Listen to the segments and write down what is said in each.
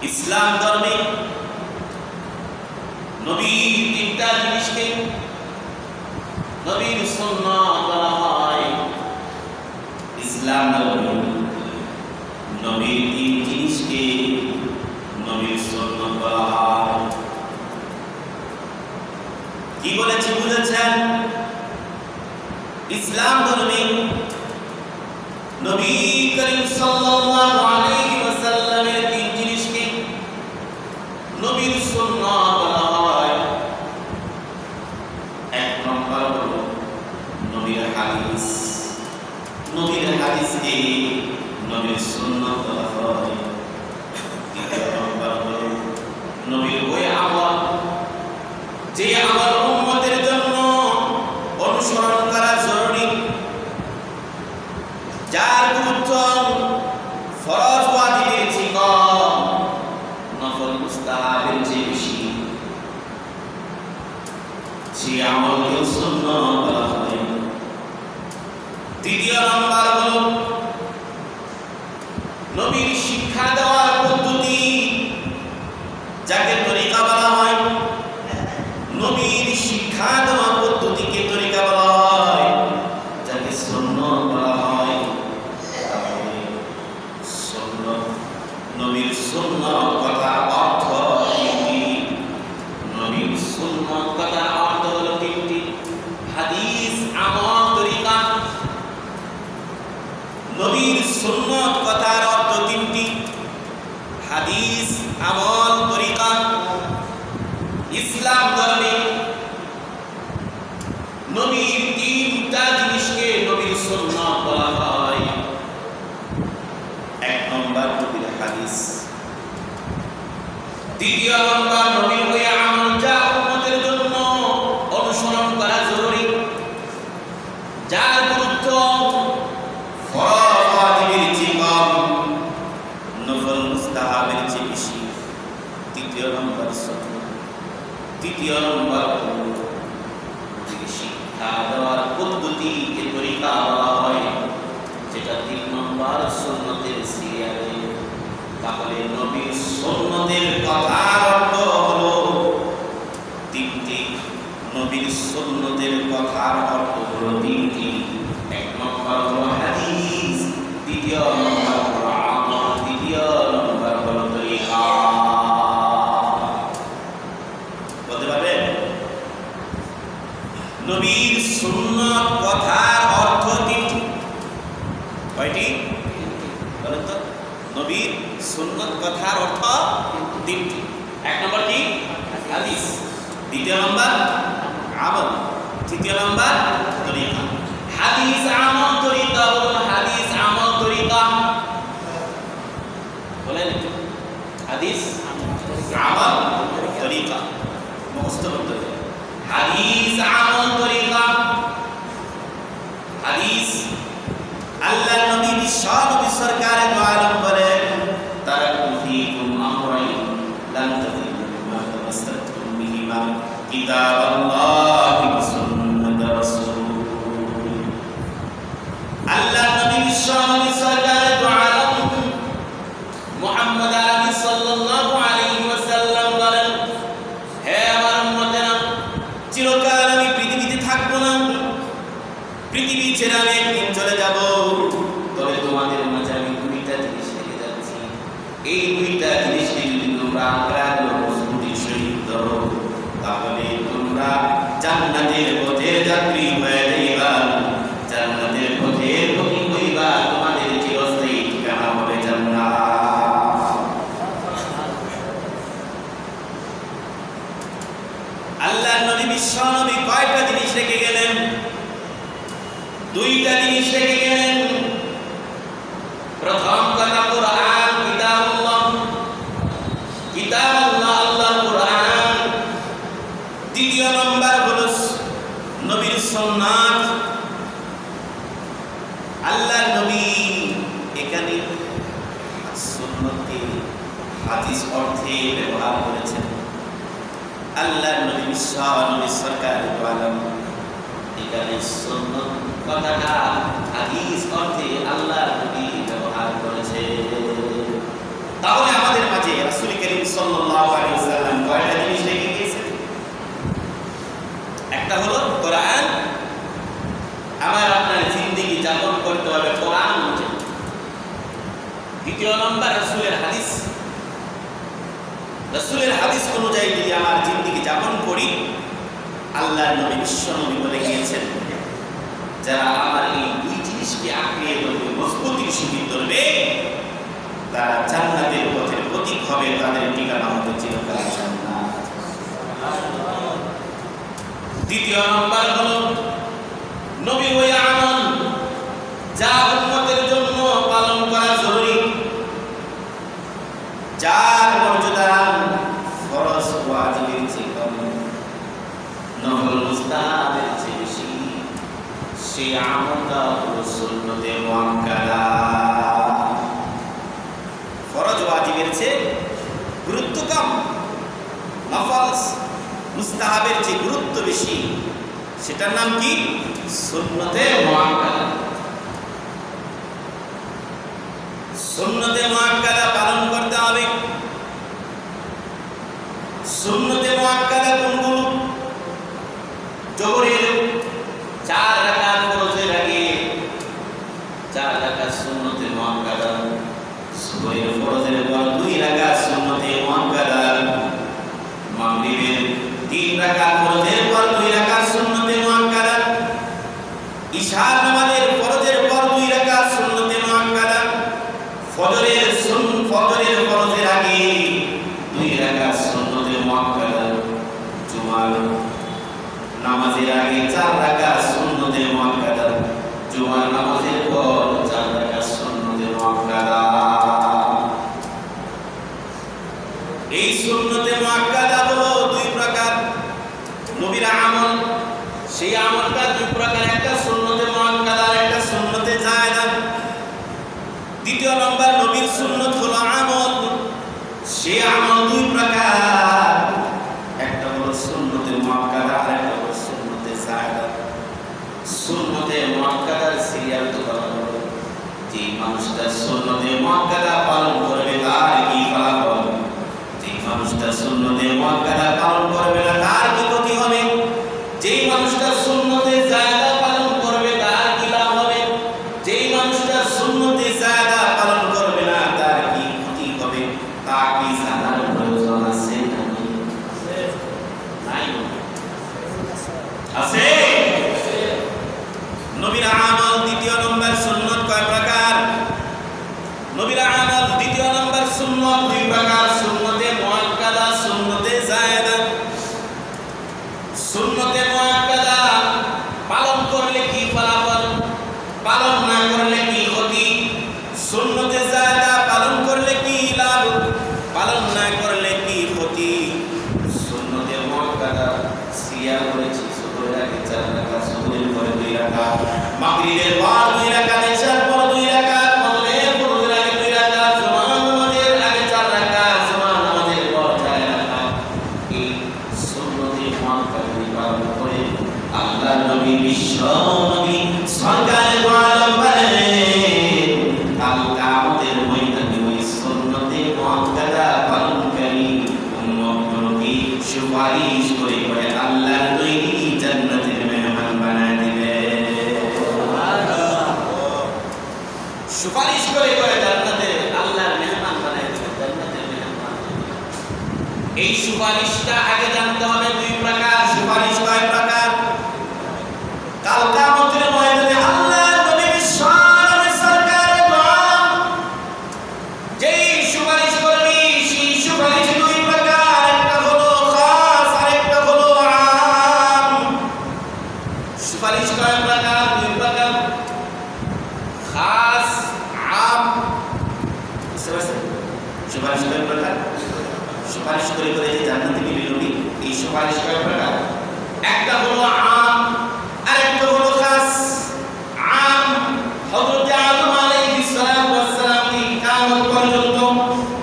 ইসলাম ধর্মে নবী তিনটা জিনিসকে নবীর সুন্নাত বলা হয়। ইসলাম ধর্মে নবীর তিন জিনিসকে নবীর সুন্নাত বলা হয়। কি বলেছি বুঝেছেন? ইসলাম ধর্মে নবী করিম সাল্লাল্লাহু আলাইহি ওয়াসাল্লামের তিন জিনিসকে নবীর সুন্নাত বলা হয়। এক নম্বর হলো নবীর হাদিস। নবীর হাদিসকে নবীর সুন্নাত বলা হয়। দ্বিতীয় নম্বর হলো নবীর ওই আমল, যে আমল উম্মতের জন্য অনুসরণ করা জরুরি, যার গুরুত্ব ফরজ ওয়াজিবের চেয়ে কম, নফল মুস্তাহাবের চেয়ে বেশি, সে আমলকে সুন্নাত বলা হয়। তৃতীয় নম্বর হলো নবীর শিক্ষা দেওয়ার পদ্ধতি, যাকে তরিকা বলা হয়। নবীর শিক্ষা দেওয়ার পদ্ধতিকে তরিকা বলা হয়, যাকে সুন্নাত বলা হয়। সুন্নাত, নবীর সুন্নাত কথার অর্থ তিনটি। নবীর সুন্নাত কথার অর্থ হলো তিনটি: হাদিস, আমল, তরিকা। নবীর সুন্নাত কথার অর্থ তিনটি: হাদিস, আমল, তরিকা। ইসলাম ধর্মে নবীর তিনটা জিনিসকে নবীর সুন্নাত বলা হয়। এক নম্বর নবীর হাদিস, দ্বিতীয় নম্বর নবীর ওই আমল যা উম্মতের জন্য অনুসরণ করা জরুরি, যার গুরুত্ব ফরজ ওয়াজিবের চেয়ে কম, নফল মুস্তাহাবের চেয়ে বেশি। তৃতীয় নম্বর সুন্নাত। তৃতীয় নম্বর শিক্ষা দেওয়ার পদ্ধতিকে তরিকা বলা হয়, যেটা 3 নম্বর সুন্নতের সিরিয়ালে। তাহলে নবীর সুন্নতের কথার অর্থ হলো তিনটি। নবীর সুন্নতের কথার অর্থ হলো তিনটি: এক নম্বর হলো হাদিস, দ্বিতীয় নম্বর হলো আমল, তৃতীয় নম্বর হলো তরিকা। বলতে পারবেন? নবীর সুন্নাত কথার অর্থ তিনটি। কয়টি? বলেন তো। নবীর সুন্নাত কথার অর্থ তিনটি। এক নম্বর কি? হাদিস, দ্বিতীয় নম্বর আমল, তৃতীয় নম্বর তরিকা। হাদিস, আমল, তরিকা। বলুন হাদিস, আমল, তরিকা। বলেন হাদিস, আমল, তরিকা। মুখস্থ করতে হবে। হাদিস, আমল, তরিকা। হাদিস, আল্লাহর নবী বিশ্বনবী সরকারে দু আলম বলেন, তারাকতু ফীকুম আমরাইন লান তাদিল্লু মা তামাসসাকতুম বিহিমা কিতাবাল্লাহি ওয়া সুন্নাত রাসূল। আল্লাহর নবী বিশ্বনবী সরকারে দু আলম মুহাম্মদ আরবি সাল্লাল্লাহু আলাইহি ওয়াসাল্লাম বলেন, হে আমার উম্মতেরা, চিরকাল আমি পৃথিবীতে থাকবো না, পৃথিবী ছেড়ে আমি একদিন চলে যাব। তবে তোমাদের মাঝে আমি দুইটা জিনিস রেখে যাচ্ছি। এই দুইটা জিনিসকে যদি তোমরা আঁকড়ে মজবুতির সহিত ধরো, তাহলে তোমরা জান্নাতের পথের যাত্রী হয়ে যাইবা, জান্নাতের পথের পথিক হইবা, তোমাদের চিরস্থায়ী ঠিকানা হবে জান্নাত। আল্লাহর নবী বিশ্বনবী কয়টা জিনিস রেখে গেলেন? দুইটা জিনিস রেখে গেলেন। প্রথম কথা কুরআন, কিতাবুল্লাহ, কিতাবুল্লাহ, আল্লাহর কুরআন। দ্বিতীয় নম্বর হলো নবীর সুন্নাত। আল্লাহর নবী এখানে সুন্নতকে হাদিস অর্থে ব্যবহার করেছেন। আল্লাহর নবী বিশ্বনবী সরকার দু আলম এখানে সুন্নাত কথাটা হাদিস অর্থে আল্লাহর নবী ব্যবহার করেছে। তাহলে আমাদের মাঝে রাসূল রাসূলের হাদিস অনুযায়ী যদি আমার জিন্দেগি যাপন করি, আল্লাহর নবী বিশ্ব নবী বলে গিয়েছেন, যারা আমার এই দুই জিনিসকে আঁকড়িয়ে ধরবে, মজবুতির সহিত ধরবে, তারা জান্নাতের পথের প্রতীক হবে, তাদের ঠিকানা হবে চিরকাল জান্নাত। দ্বিতীয় নম্বর হলো নবী ওই আমল যা উম্মতের জন্য পালন করা জরুরি, যার মর্যাদা ফরজ ওয়াজিবের চেয়ে কম, নফল মুস্তাহাবের চেয়ে বেশি, সেই আমলটা হলো সুন্নতে মুআক্কাদা। ফরজ ওয়াজিবের চেয়ে গুরুত্ব কম, নফল মুস্তাহাবের চেয়ে গুরুত্ব বেশি, সেটার নাম কি? সুন্নতে মুআক্কাদা। সুন্নতে মুআক্কাদা পালন করতে হবে। সুন্নতে মুআক্কাদা কোনগুলো? জোহরের 4 রাকাত ফরজের আগে 4 রাকাত সুন্নতে মুআক্কাদা, সুবহের ফরজের পর 2 রাকাত সুন্নতে মুআক্কাদা, মাগরিবের 3 রাকাত ফরজের পর 2 রাকাত সুন্নতে মুআক্কাদা, ইশার নামাজের ফরজের পর 2 রাকাত সুন্নতে মুআক্কাদা, ফজরের ফরজের আগে 2 রাকাত সুন্নতে মুআক্কাদা, জুমার নামাজের আগে 4 রাকাত সুন্নতে মুআক্কাদা, জুমার নামাজের পর 4 রাকাত সুন্নতে মুআক্কাদা। এই সুন্নতে মুআক্কাদা হলো 2 প্রকার নবীর আমল। সেই আমলটা 2 প্রকার, একটা সুন্নতে মুআক্কাদা, একটা সুন্নতে জায়েদা। দ্বিতীয় নম্বর নবীর সুন্নত হলো আমল, সেই আমল 2 প্রকার, একটা হলো সুন্নতে মুআক্কাদা, আর একটা হলো সুন্নতে জায়েদা। সুন্নতে মুআক্কাদার সিরিয়াল তো পালন করবে, যে মানুষটা সুন্নতে মুআক্কাদা পালন করবে তার কি ফলাফল, যে মানুষটা সুন্নতে মুআক্কাদা পালন করবে না তার কি ক্ষতি হবে, যেই মানুষটা সুন্নতে জায়েদা পালন করবে তার কি লাভ হবে, যেই মানুষটা সুন্নতে জায়েদা পালন করবে না তার কি ক্ষতি হবে, তা কি জানার প্রয়োজন আছে? নাই, আছে? নবীর আমল দ্বিতীয় নম্বর সুন্নত কয় প্রকার? নবীর আমল দ্বিতীয় নম্বর সুন্নত 2 প্রকার, সুন্নতে মুআক্কাদা, সুন্নতে জায়েদা। সুন্নতে মুআক্কাদা পালন করলে কি ফলাফল, পালন না করলে কি ক্ষতি, সুন্নতে জায়েদা পালন করলে কি লাভ, পালন না করলে কি ক্ষতি। সুন্নতে মুআক্কাদা সিয়াম করেছি, সুবহের আগে 4 রাকাত, সুবহের পরে 2 রাকাত, মাগরিবের পর 2 রাকাত, ইশার পর 2 রাকাত, ফজরের ফরজের আগে 2 রাকাত, জুমা নামাজের আগে 4 রাকাত, জুমা নামাজের পর 4 রাকাত। এই সুন্নতে মুআক্কাদা পালন করে আল্লাহর নবী বিশ্ব নবী সরকারে দু আলম বলেন, কাল কিয়ামতের ময়দানে ওই সুন্নতে মুআক্কাদা পালনকারী উম্মতগুলোকে সুপারিশ করে করে আল্লাহর তৈরি জান্নাতের মেহমান বানায় দিবে। সুপারিশ করে করে জান্নাতের আল্লাহর মেহমান বানায় দিবে, জান্নাতের মেহমান। এই সুপারিশটা আগে জানতে হবে 2 প্রকার। সুপারিশ কয় প্রকার? কাল কিয়ামতের ময়দানে আল্লাহর নবী বিশ্ব নবী সরকারে দু আলম যেই সুপারিশ করবে, সেই সুপারিশ 2 প্রকার, একটা হলো খাস আর একটা হলো আম। সুপারিশ কয় প্রকার? 2 প্রকার, খাস, আম। বুঝতে পারছেন? সুপারিশ কয় প্রকার? সুপারিশ করে করে যে জান্নাতে নিবে নবী, এই সুপারিশ কয় প্রকার? একটা হলো আম আর একটা হলো খাস। আম হযরত আদম আলাইহিস সালাম ওয়াস সালাম থেকে কিয়ামত পর্যন্ত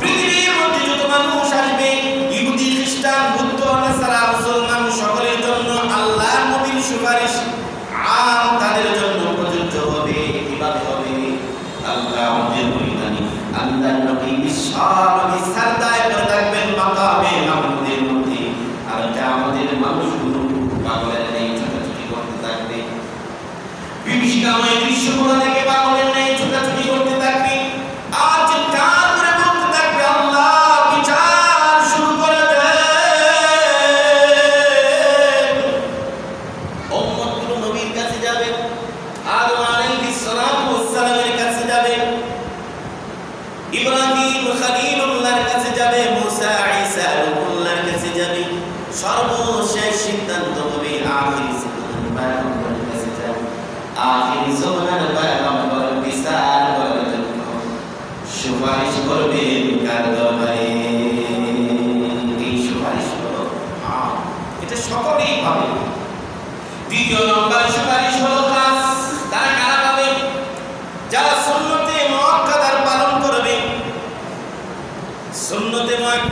পৃথিবীর মধ্যে যত মানুষ আসবে, ইহুদি, খ্রিস্টান, বৌদ্ধ, নাসারা, মুসলমান সকলের জন্য আল্লাহর নবীর সুপারিশ আম তাদের জন্য প্রযোজ্য হবে। কিভাবে হবে? আল্লাহ আমাদের ময়দানে আল্লাহর নবী বিশ্ব নবী সারদায় করে থাকবেন মাকামে মাহমুদের মধ্যে, আর কিয়ামতের মানুষগুলো পাগলের নেই, ছোট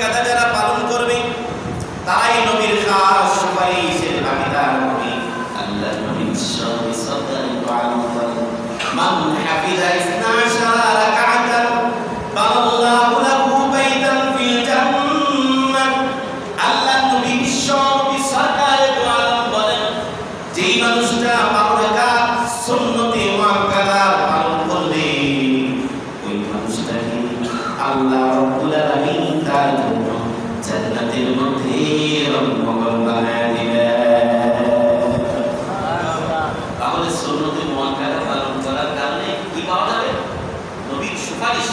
মর্যাদা যারা পালন করবে তারাই নবীর খাস সুপারিশের ভাগীদার হবে। আল্লাহর নবী সাল্লাল্লাহু আলাইহি ওয়াসাল্লাম মান হাফিজা 12 রাকাতান বানাল্লাহু লাহু বাইতান ফিল জান্নাহ। আল্লাহর নবী সরকারে দু আলম বলেন, যেই মানুষটা 12 রাকাত সুন্নতে মুআক্কাদা পালন করবে ওই মানুষটাকে আল্লাহ রাব্বুল আলামিন তার জন্য জান্নাতের মধ্যে রহমত বানায় দিবেন। তাহলে সুন্নতে মুআক্কাদা পালন করার কারণে কি পাওয়া যাবে? নবীর সুপারিশ।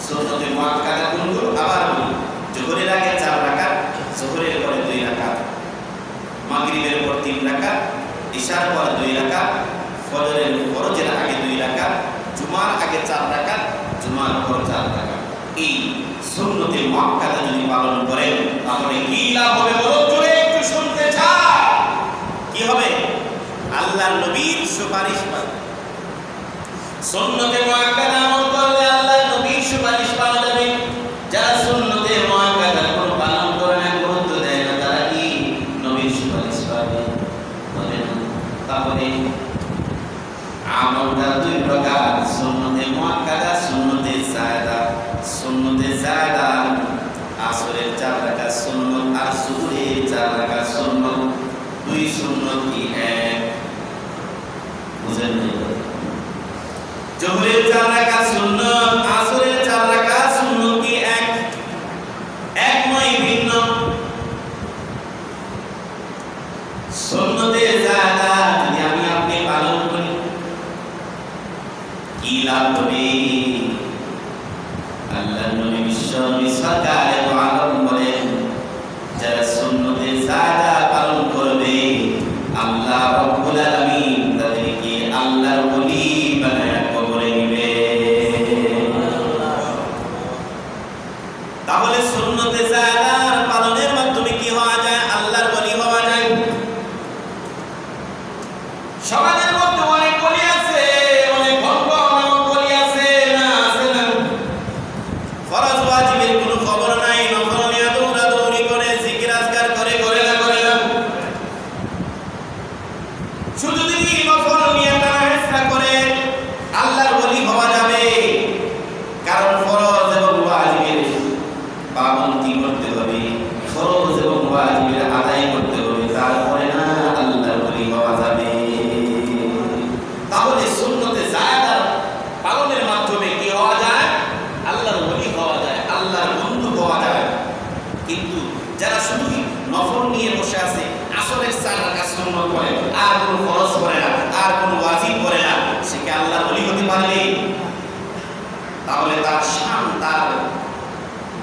সুন্নতে মুআক্কাদা কোনগুলো? আবার বলি, জোহরের আগে 4 রাকাত, জোহরের পরে 2 রাকাত, মাগরিবের পর 3 রাকাত, ইশার পর 2 রাকাত, ফজরের ফরজের আগে 2 রাকাত, জুমার আগে 4 রাকাত, জুমার পর 4 রাকাত। এই সুন্নতে মুআক্কাদা যদি পালন করেন তাহলে কি লাভ হবে? বলো জোরে একটু শুনতে চাই। কি হবে? আল্লাহর নবীর সুপারিশ পাবে। সুন্নতে মুআক্কাদা আমল করলে আল্লাহর নবীর সুপারিশ পাওয়া যাবে। যারা সুন্নতে মুআক্কাদা কোন পালন করে না, গুরুত্ব দেয় না, তারা কি নবীর সুপারিশ পাবে? বলে না। তাহলে আমলটা 2 প্রকার, সুন্নতে মুআক্কাদা, সুন্নতে যায়েদা। সুন্নতে যায়েদা আসরের 4 রাকাত সুন্নত আর সুবহের 4 রাকাত সুন্নত। 2 সুন্নত কি এক? বুঝেন নাই? জোহরের 4 রাকাত সুন্নত, আসরের 4 রাকাত সুন্নত কি এক? এক নয়, ভিন্ন। সুন্নতে যায়েদা যদি আমি আপনি পালন করি কি লাভ হবে? আল্লাহর নবী বিশ্বনবী সরকারে দু আলম বলেন, যারা সুন্নতে যায়েদা পালন করবে আল্লাহ রাব্বুল আলামিন তাদেরকে আল্লাহর ওলি বানায় কবরে নিবে। তাহলে সুন্নতে যায়েদার পালনের মাধ্যমে কি হওয়া যায়? আল্লাহর ওলি হওয়া যায়। সমাজের মধ্যে অনেক ওলি আছে, অনেক ভক্ত নামক ওলি আছে, না আছে না? ফরজ ওয়াজিবের কোনো খবর নাই, নফল নিয়ে দৌড়াদৌড়ি করে জিকির আজকার করে করে না করে না। শুধু যদি নফল নিয়ে টানা করে আল্লাহর ওলি হওয়া যাবে। কারণ ফরজ এবং ওয়াজিবের পাবন্দি করতে হবে, ফরজ এবং ওয়াজিবের আদায় করতে হবে, তারপরে না আল্লাহর ওলি হওয়া যাবে। তাহলে সুন্নতে যায়েদা পালনের মাধ্যমে কি হওয়া যায়? আল্লাহর ওলি হওয়া যায়, আল্লাহর বন্ধু হওয়া যায়। কিন্তু যারা শুধু নফল নিয়ে বসে আছে, আসরের 4 রাকাত সুন্নত করে, আর কোনো ফরজ করে না, আর কোনো ওয়াজিব করে না, সে কি আল্লাহর ওলি হতে পারবে? তাহলে তার শান, তার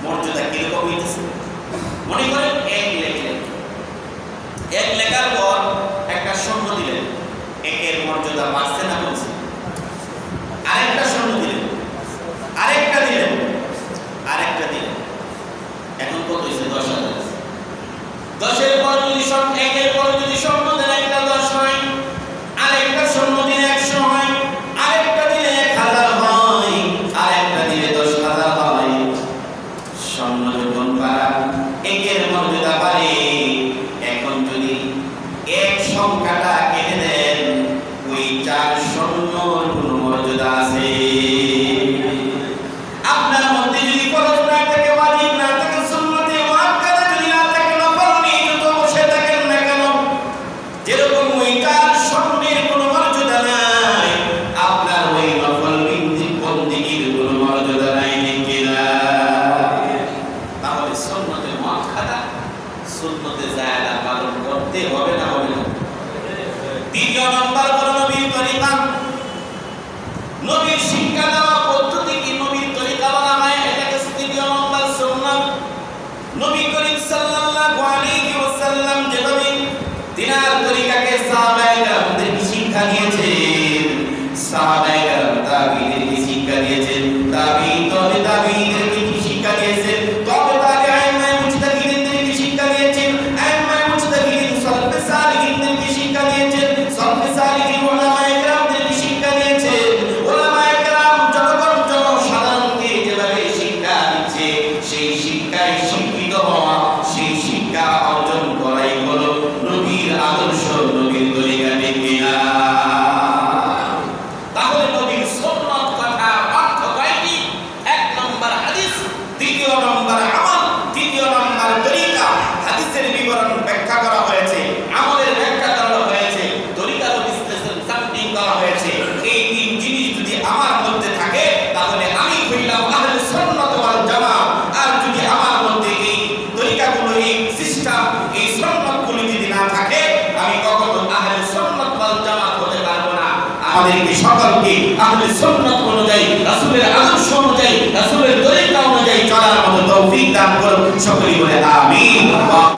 মর্যাদা কিরকম হইতেছে? মনে করেন এক লেখলেন, এক লেখার পর একটা শূন্য দিলেন, একের মর্যাদা বাড়ছে না কমছে? আরেকটা শূন্য দিলেন, আরেকটা দিলেন, আরেকটা দিলেন, এখন কত হয়েছে? 10,000। 10-এর পর যদি একের পর যদি শূন্য দেন একটা 10 হয়, আরেকটা শূন্য দিলে 100 হয়, আরেকটা দিলে 1000 হয়, আরেকটা দিলে 10,000 হয়। শূন্য যখন বাড়ান একের মর্যাদা বাড়ে। এখন যদি এক সংখ্যাটা কেটে দেন, ওই 4 শূন্যর কোনো মর্যাদা আছে? আপনার মধ্যে যদি ফরজ না থাকে, ওয়াজিব না থাকে, সুন্নতে মুআক্কাদা যদি না থাকে, নফল নিয়ে যত বসে থাকেন না কেন, যেরকম ওই 4 শূন্যের কোনো মর্যাদা নাই, আপনার ওই নফল বন্দেগীর কোনো মর্যাদা নাই, নাকি না? তাহলে সুন্নতে মুআক্কাদা, সুন্নতে যায়েদা পালন করতে হবে না হবে না? দ্বিতীয় নম্বর হলো নবীর তরিকা। নবীর শিক্ষা দেওয়া পদ্ধতি কি নবীর তরিকা বলা হয়, এটাকে দ্বিতীয় নম্বর সুন্নাত। নবী করিম সাল্লাল্লাহু আলাইহি ওয়াসাল্লাম যেভাবে দিনার তরিকাকে সাহাবায়ে কেরামদেরকে শিক্ষা দিয়েছেন, সাহাবায়ে কেরাম তাবিঈদেরকে শিক্ষা দিয়েছেন, তাবিঈ তবে তাবিঈদেরকে শিক্ষা দিয়েছেন, তবে তাবিঈন মুজতাহিদিনদেরকে শিক্ষা দিয়েছেন, আইম্মায়ে মুজতাহিদিন সালফে সালিহিনদেরকে শিক্ষা দিয়েছেন, সালফে সালিহিন উলামায়ে কেরামদেরকে শিক্ষা দিয়েছেন। উলামায়ে কেরাম জনগণ জনসাধারণকে যেভাবে শিক্ষা দিচ্ছে, সেই শিক্ষায় শিক্ষিত এই তিন জিনিস যদি আমার মধ্যে থাকে তাহলে আমি হইলাম আহলে সুন্নাত ওয়াল জামাত। আর যদি আমার মধ্যে এই তরিকাগুলো, এই সিস্টেম, এই সুন্নাতগুলো যদি না থাকে আমি কখনো আহলে সুন্নাত ওয়াল জামাত হতে পারবো না। আমাদেরকে সকলকে আহলে সুন্নাত অনুযায়ী, রাসূলের আদর্শ অনুযায়ী, রাসূলের তরিকা অনুযায়ী চলার মতো তৌফিক দান করুন সকলেই বলে আমিন।